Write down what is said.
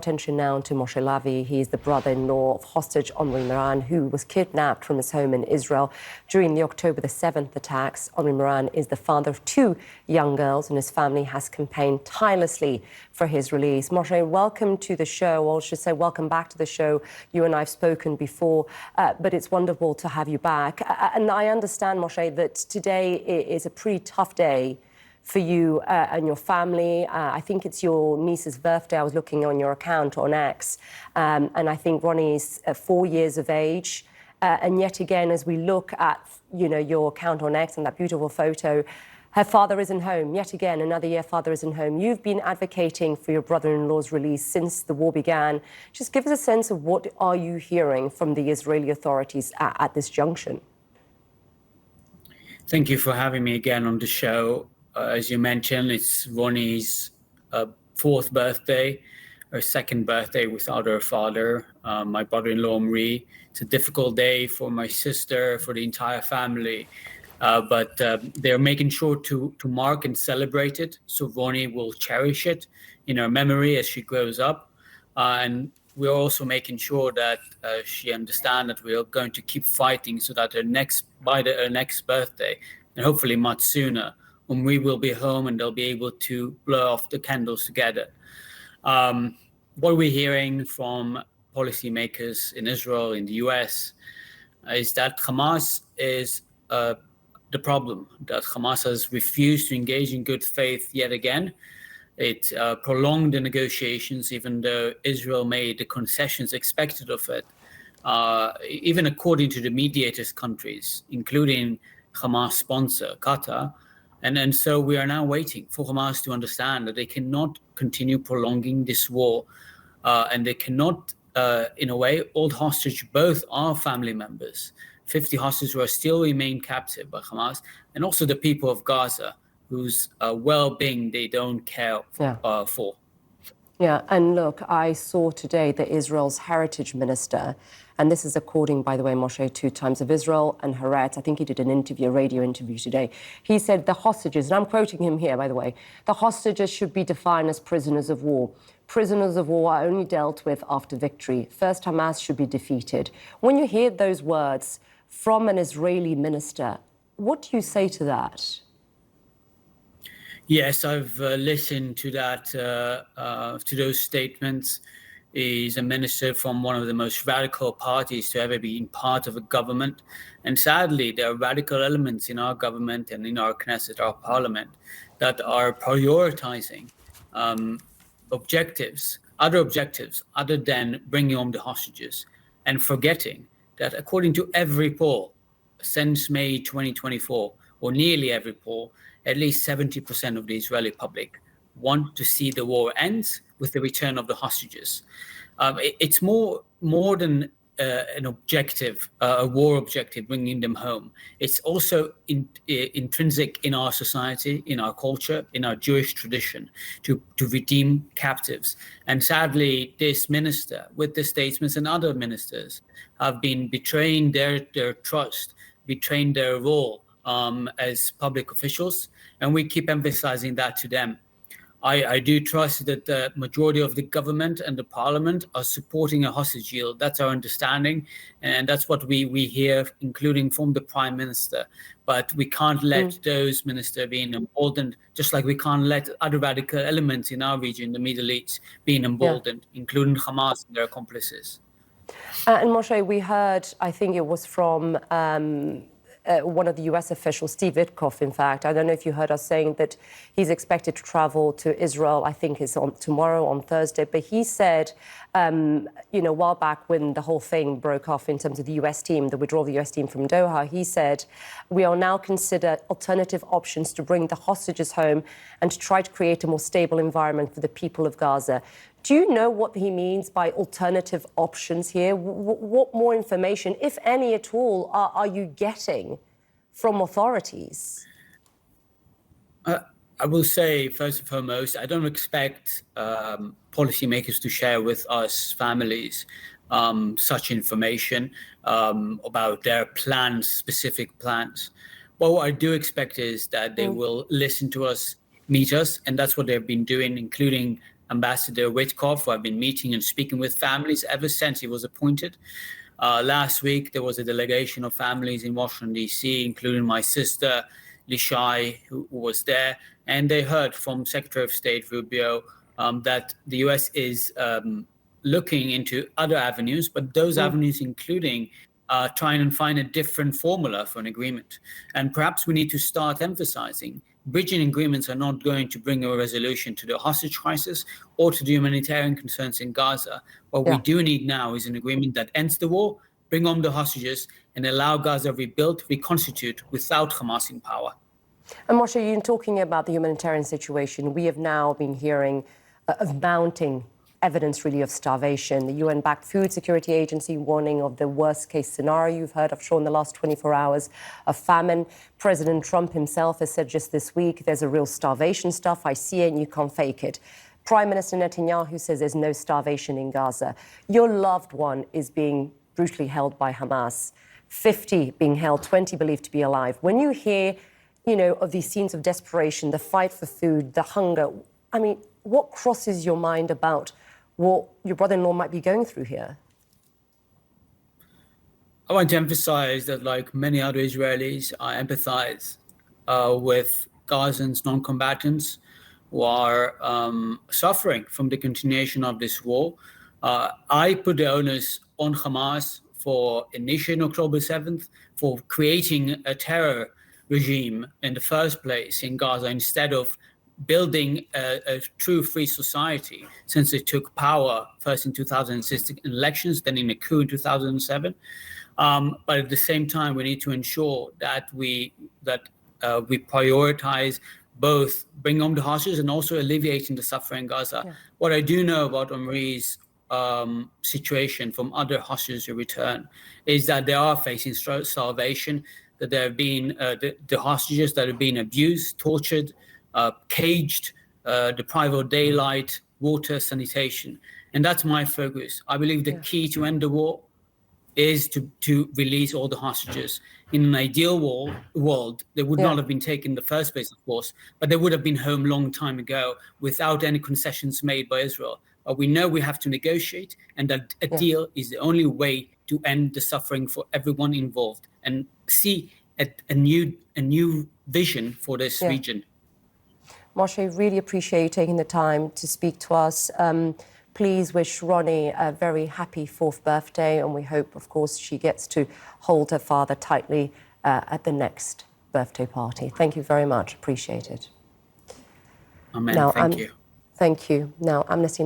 Attention now to Moshe Lavi. He is the brother-in-law of hostage Omri Miran, who was kidnapped from his home in Israel during the October the 7th attacks. Omri Miran is the father of two young girls, and his family has campaigned tirelessly for his release. Moshe, welcome to the show, or I should say welcome back to the show. You and I have spoken before, but it's wonderful to have you back. And I understand, Moshe, that today is a pretty tough day for you and your family. I think it's your niece's birthday. I was looking on your account on X, and I think Ronnie is 4 years of age. And yet again, as we look at, your account on X and that beautiful photo, her father isn't home. Yet again, another year, father isn't home. You've been advocating for your brother-in-law's release since the war began. Just give us a sense of what are you hearing from the Israeli authorities at this junction? Thank you for having me again on the show. As you mentioned, it's Ronnie's fourth birthday, her second birthday without her father, my brother-in-law Omri. It's a difficult day for my sister, for the entire family, but they're making sure to mark and celebrate it, so Ronnie will cherish it in her memory as she grows up. And we're also making sure that she understands that we are going to keep fighting so that her next birthday, and hopefully much sooner, when we will be home and they'll be able to blow off the candles together. What we're hearing from policymakers in Israel, in the US, is that Hamas is the problem, that Hamas has refused to engage in good faith yet again. It prolonged the negotiations, even though Israel made the concessions expected of it, even according to the mediators countries, including Hamas sponsor, Qatar. And so we are now waiting for Hamas to understand that they cannot continue prolonging this war, and they cannot, in a way, hold hostage both our family members, 50 hostages who are still remain captive by Hamas, and also the people of Gaza, whose well-being they don't care for. Yeah, and look, I saw today that Israel's heritage minister, and this is according, by the way, Moshe, to Times of Israel and Haaretz, I think he did a radio interview today. He said the hostages, and I'm quoting him here, by the way, the hostages should be defined as prisoners of war. Prisoners of war are only dealt with after victory. First, Hamas should be defeated. When you hear those words from an Israeli minister, what do you say to that? Yes, I've listened to that, to those statements. He's a minister from one of the most radical parties to ever be part of a government. And sadly, there are radical elements in our government and in our Knesset, our parliament, that are prioritizing other objectives other than bringing home the hostages, and forgetting that according to every poll since May 2024, or nearly every poll, at least 70% of the Israeli public want to see the war ends with the return of the hostages. It's more than an objective, a war objective, bringing them home. It's also intrinsic in our society, in our culture, in our Jewish tradition, to redeem captives. And sadly, this minister, with the statements and other ministers, have been betraying their trust, betraying their role as public officials, and we keep emphasizing that to them. I do trust that the majority of the government and the parliament are supporting a hostage deal. That's our understanding, and that's what we hear, including from the prime minister. But we can't let those ministers being emboldened, just like we can't let other radical elements in our region, the Middle East, being emboldened, including Hamas and their accomplices. And Moshe, we heard, I think it was from one of the US officials, Steve Witkoff, in fact. I don't know if you heard us saying that he's expected to travel to Israel, I think it's tomorrow, on Thursday. But he said, a while back when the whole thing broke off in terms of the US team, the withdrawal of the US team from Doha, he said, we will now consider alternative options to bring the hostages home and to try to create a more stable environment for the people of Gaza. Do you know what he means by alternative options here? What more information, if any at all, are you getting from authorities? I will say, first and foremost, I don't expect policymakers to share with us families such information about their plans, specific plans. But what I do expect is that they will listen to us, meet us, and that's what they've been doing, including Ambassador Witkoff, who I've been meeting and speaking with families ever since he was appointed. Last week, there was a delegation of families in Washington, D.C., including my sister, Lishai, who was there. And they heard from Secretary of State Rubio that the U.S. is looking into other avenues, but those avenues including trying and find a different formula for an agreement. And perhaps we need to start emphasizing bridging agreements are not going to bring a resolution to the hostage crisis or to the humanitarian concerns in Gaza. What we do need now is an agreement that ends the war, bring home the hostages, and allow Gaza rebuild, reconstitute without Hamas in power. And Moshe, you're talking about the humanitarian situation. We have now been hearing of mounting evidence really of starvation. The UN-backed Food Security Agency warning of the worst-case scenario you've heard, I'm sure, in the last 24 hours of famine. President Trump himself has said just this week, there's a real starvation stuff. I see it and you can't fake it. Prime Minister Netanyahu says there's no starvation in Gaza. Your loved one is being brutally held by Hamas. 50 being held, 20 believed to be alive. When you hear, of these scenes of desperation, the fight for food, the hunger, I mean, what crosses your mind about what your brother-in-law might be going through here? I want to emphasize that, like many other Israelis, I empathize with Gazans, non-combatants who are suffering from the continuation of this war. I put the onus on Hamas for initiating October 7th, for creating a terror regime in the first place in Gaza instead of building a true free society since it took power first in 2006 elections, then in a coup in 2007. But at the same time, we need to ensure that we prioritize both bringing home the hostages and also alleviating the suffering in Gaza. Yeah. What I do know about Omri's situation from other hostages who return is that they are facing starvation, that there have been the hostages that have been abused, tortured, caged, deprived of daylight, water, sanitation. And that's my focus. I believe the key to end the war is to release all the hostages. In an ideal world, they would not have been taken in the first place, of course, but they would have been home long time ago without any concessions made by Israel. But we know we have to negotiate, and that a deal is the only way to end the suffering for everyone involved and see a new vision for this region. Moshe, really appreciate you taking the time to speak to us. Please wish Ronnie a very happy 4th birthday, and we hope, of course, she gets to hold her father tightly at the next birthday party. Thank you very much. Appreciate it. Amen. Thank you. Thank you. Now, Amnesty